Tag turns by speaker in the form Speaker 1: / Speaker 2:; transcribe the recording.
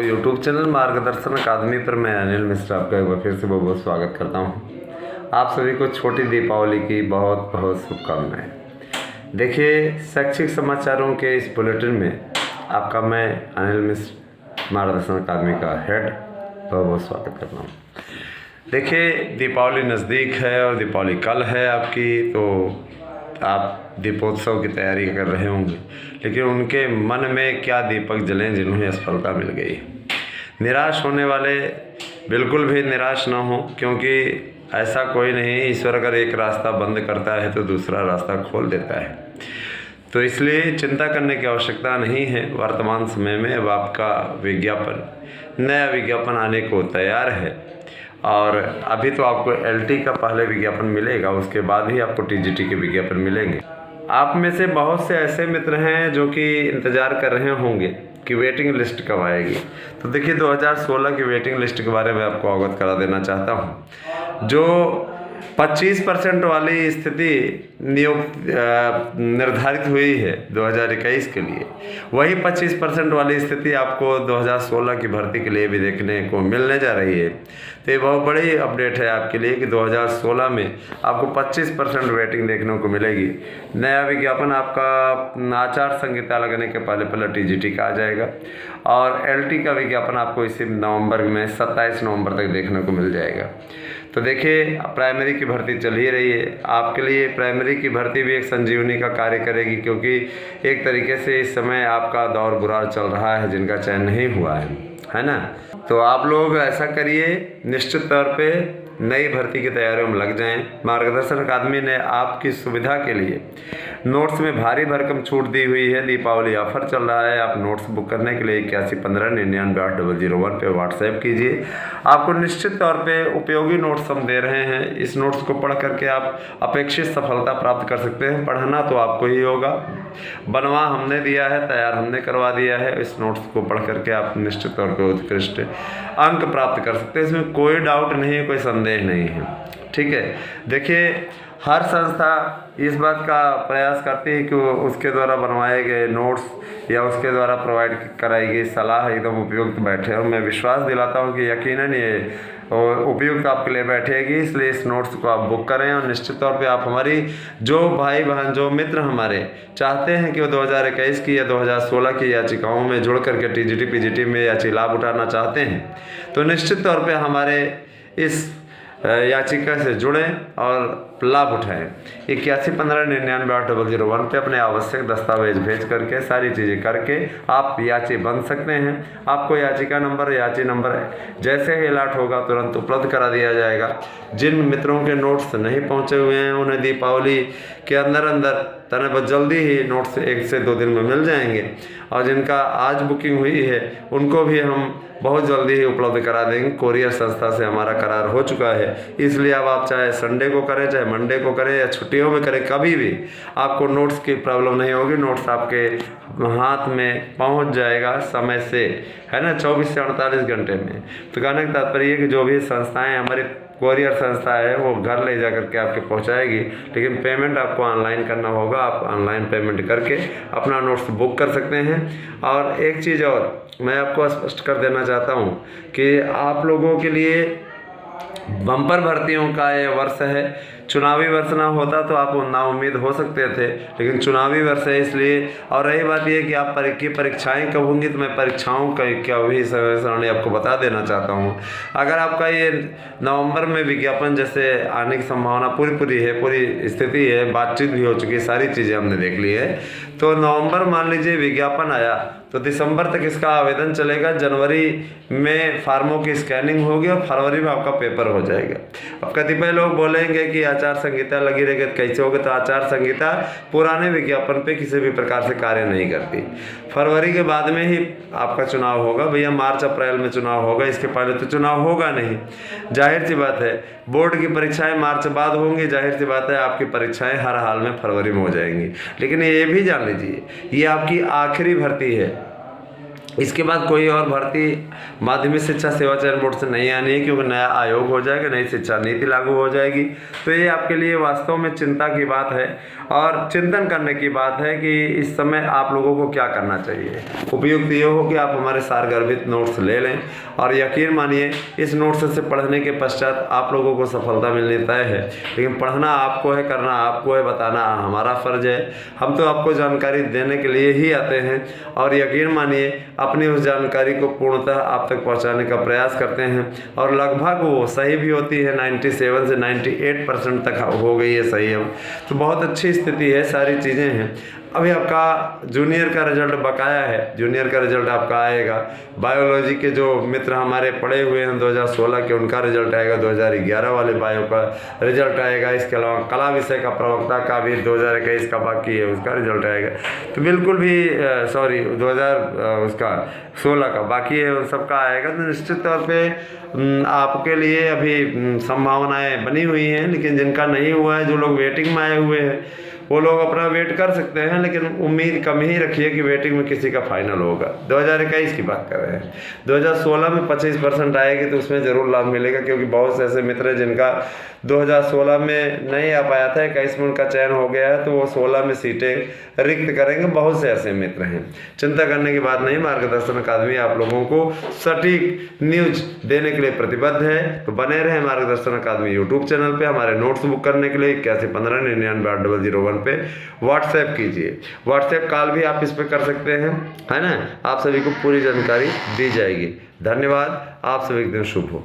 Speaker 1: YouTube channel मार्गदर्शन अकादमी पर मैं अनिल मिश्रा आपका एक बार फिर से बहुत बहुत स्वागत करता हूं। आप सभी को छोटी दीपावली की बहुत बहुत शुभकामनाएं। देखिए, शैक्षिक समाचारों के इस बुलेटिन में आपका मैं अनिल मिश्र मार्गदर्शन अकादमी का हेड बहुत बहुत स्वागत करता हूँ। देखिए, दीपावली नज़दीक है और दीपावली कल है आपकी, तो आप दीपोत्सव की तैयारी कर रहे होंगे, लेकिन उनके मन में क्या दीपक जलें जिन्हें सफलता मिल गई। निराश होने वाले बिल्कुल भी निराश ना हो, क्योंकि ऐसा कोई नहीं, ईश्वर अगर एक रास्ता बंद करता है तो दूसरा रास्ता खोल देता है। तो इसलिए चिंता करने की आवश्यकता नहीं है। वर्तमान समय में अब आपका नया विज्ञापन आने को तैयार है, और अभी तो आपको एलटी का पहले विज्ञापन मिलेगा, उसके बाद ही आपको टीजीटी के विज्ञापन मिलेंगे। आप में से बहुत से ऐसे मित्र हैं जो कि इंतज़ार कर रहे होंगे कि वेटिंग लिस्ट कब आएगी। तो देखिए, 2016 की वेटिंग लिस्ट के बारे में आपको अवगत करा देना चाहता हूँ। जो 25% वाली स्थिति निर्धारित हुई है 2021 के लिए, वही 25% वाली स्थिति आपको 2016 की भर्ती के लिए भी देखने को मिलने जा रही है। तो ये बहुत बड़ी अपडेट है आपके लिए कि 2016 में आपको 25% वेटिंग देखने को मिलेगी। नया विज्ञापन आपका आचार संहिता लगने के पहले टीजीटी का आ जाएगा, और एलटी का विज्ञापन आपको इसी नवंबर में 27 नवंबर तक देखने को मिल जाएगा। तो देखिए, प्राइमरी की भर्ती चल ही रही है। आपके लिए प्राइमरी की भर्ती भी एक संजीवनी का कार्य करेगी, क्योंकि एक तरीके से इस समय आपका दौर बुरा चल रहा है जिनका चयन नहीं हुआ है ना। तो आप लोग ऐसा करिए, निश्चित तौर पे नई भर्ती की तैयारियों में लग जाएं। मार्गदर्शन अकादमी ने आपकी सुविधा के लिए नोट्स में भारी भरकम छूट दी हुई है। दीपावली ऑफर चल रहा है। आप नोट्स बुक करने के लिए 8115998001 पे व्हाट्सएप कीजिए। आपको निश्चित तौर पे उपयोगी नोट्स हम दे रहे हैं। इस नोट्स को पढ़ करके आप अपेक्षित सफलता प्राप्त कर सकते हैं। पढ़ना तो आपको ही होगा, बनवा हमने दिया है, तैयार हमने करवा दिया है। इस नोट्स को पढ़ करके आप निश्चित तौर पर उत्कृष्ट अंक प्राप्त कर सकते हैं। इसमें कोई डाउट नहीं है, कोई संदेह नहीं है। ठीक है। देखिए, हर संस्था इस बात का प्रयास करती है कि वो उसके द्वारा बनवाए गए नोट्स या उसके द्वारा प्रोवाइड कराई गई सलाह एकदम उपयुक्त बैठे, और मैं विश्वास दिलाता हूँ कि यकीनन ये उपयुक्त आपके लिए बैठेगी। इसलिए इस नोट्स को आप बुक करें, और निश्चित तौर पे आप हमारी जो भाई बहन, जो मित्र हमारे चाहते हैं कि वो 2021 की या 2016 की याचिकाओं में जुड़ करके टीजीटी पीजीटी में लाभ उठाना चाहते हैं, तो निश्चित तौर पे हमारे इस याचिका से जुड़ें और लाभ उठाएं। 8115998001 पे अपने आवश्यक दस्तावेज भेज करके, सारी चीज़ें करके आप याची बन सकते हैं। आपको याचिका नंबर, याची नंबर जैसे ही अलॉट होगा तुरंत उपलब्ध करा दिया जाएगा। जिन मित्रों के नोट्स नहीं पहुंचे हुए हैं उन्हें दीपावली के अंदर तने जल्दी ही नोट्स 1 से 2 दिन में मिल जाएंगे, और जिनका आज बुकिंग हुई है उनको भी हम बहुत जल्दी ही उपलब्ध करा देंगे। कोरियर संस्था से हमारा करार हो चुका है। इसलिए अब आप चाहे संडे को करें, चाहे मंडे को करें, या छुट्टियों में करें, कभी भी आपको नोट्स की प्रॉब्लम नहीं होगी। नोट्स आपके हाथ में पहुंच जाएगा समय से, है ना, 24 से 48 घंटे में। तो कहने का तात्पर्य ये कि जो भी संस्थाएँ, हमारी कोरियर संस्था है, वो घर ले जा करके आपके पहुंचाएगी, लेकिन पेमेंट आपको ऑनलाइन करना होगा। आप ऑनलाइन पेमेंट करके अपना नोट्स बुक कर सकते हैं। और एक चीज़ और मैं आपको स्पष्ट कर देना चाहता हूं कि आप लोगों के लिए बम्पर भर्तियों का ये वर्ष है। चुनावी वर्ष ना होता तो आप नाउम्मीद हो सकते थे, लेकिन चुनावी वर्ष है इसलिए। और रही बात ये कि आप परीक्षाएं कब होंगी, तो मैं परीक्षाओं का क्या भी समय सारणी आपको बता देना चाहता हूं। अगर आपका ये नवंबर में विज्ञापन जैसे आने की संभावना पूरी है, पूरी स्थिति है, बातचीत भी हो चुकी है, सारी चीज़ें हमने देख ली है, तो नवंबर मान लीजिए विज्ञापन आया तो दिसंबर तक इसका आवेदन चलेगा। जनवरी में फार्मों की स्कैनिंग होगी और फरवरी में आपका पेपर हो जाएगा। अब कतिपय लोग बोलेंगे कि आचार संहिता लगी रहेगी, कैसे होगा? तो आचार संहिता पुराने विज्ञापन पे किसी भी प्रकार से कार्य नहीं करती। फरवरी के बाद में ही आपका चुनाव होगा। भैया मार्च अप्रैल में चुनाव होगा, इसके पहले तो चुनाव होगा नहीं। जाहिर सी बात है, बोर्ड की परीक्षाएं मार्च बाद होंगी, जाहिर सी बात है आपकी परीक्षाएं हर हाल में फरवरी में हो जाएंगी। लेकिन ये भी जान लीजिए, ये आपकी आखिरी भर्ती है। इसके बाद कोई और भर्ती माध्यमिक शिक्षा सेवा चयन बोर्ड से नहीं आनी है, क्योंकि नया आयोग हो जाएगा, नई शिक्षा नीति लागू हो जाएगी। तो ये आपके लिए वास्तव में चिंता की बात है और चिंतन करने की बात है कि इस समय आप लोगों को क्या करना चाहिए। उपयुक्त ये हो कि आप हमारे सारगर्भित नोट्स ले लें और यकीन मानिए इस नोट्स से पढ़ने के पश्चात आप लोगों को सफलता मिलनी तय है। लेकिन पढ़ना आपको है, करना आपको है, बताना हमारा फ़र्ज है। हम तो आपको जानकारी देने के लिए ही आते हैं और यकीन मानिए अपनी उस जानकारी को पूर्णतः आप तक पहुंचाने का प्रयास करते हैं और लगभग वो सही भी होती है। 97 से 98% तक हो गई है सही अब, तो बहुत अच्छी स्थिति है, सारी चीज़ें हैं। अभी आपका जूनियर का रिजल्ट बकाया है, जूनियर का रिजल्ट आपका आएगा। बायोलॉजी के जो मित्र हमारे पढ़े हुए हैं 2016 के, उनका रिजल्ट आएगा। 2011 वाले बायो का रिजल्ट आएगा। इसके अलावा कला विषय का प्रवक्ता का भी 2021 का बाकी है, उसका रिजल्ट आएगा। तो बिल्कुल भी 2016 का बाकी है, उन सबका आएगा। तो निश्चित तौर पे आपके लिए अभी संभावनाएं बनी हुई हैं, लेकिन जिनका नहीं हुआ है, जो लोग वेटिंग में आए हुए हैं, वो लोग अपना वेट कर सकते हैं, लेकिन उम्मीद कम ही रखिए कि वेटिंग में किसी का फाइनल होगा। 2021 की बात कर रहे हैं। 2016 में 25% आएगी तो उसमें ज़रूर लाभ मिलेगा, क्योंकि बहुत से ऐसे मित्र हैं जिनका 2016 में नहीं आ पाया था, 21 में उनका चयन हो गया है, तो वो 16 में सीटें रिक्त करेंगे। बहुत से ऐसे मित्र हैं, चिंता करने की बात नहीं। मार्गदर्शन अकादमी आप लोगों को सटीक न्यूज देने के लिए प्रतिबद्ध है। तो बने रहे मार्गदर्शन अकादमी यूट्यूब चैनल पे। हमारे नोट्स बुक करने के लिए 8115998001 पे व्हाट्सएप कीजिए। व्हाट्सएप कॉल भी आप इस पर कर सकते हैं, है ना। आप सभी को पूरी जानकारी दी जाएगी। धन्यवाद। आप सभी का दिन शुभ हो।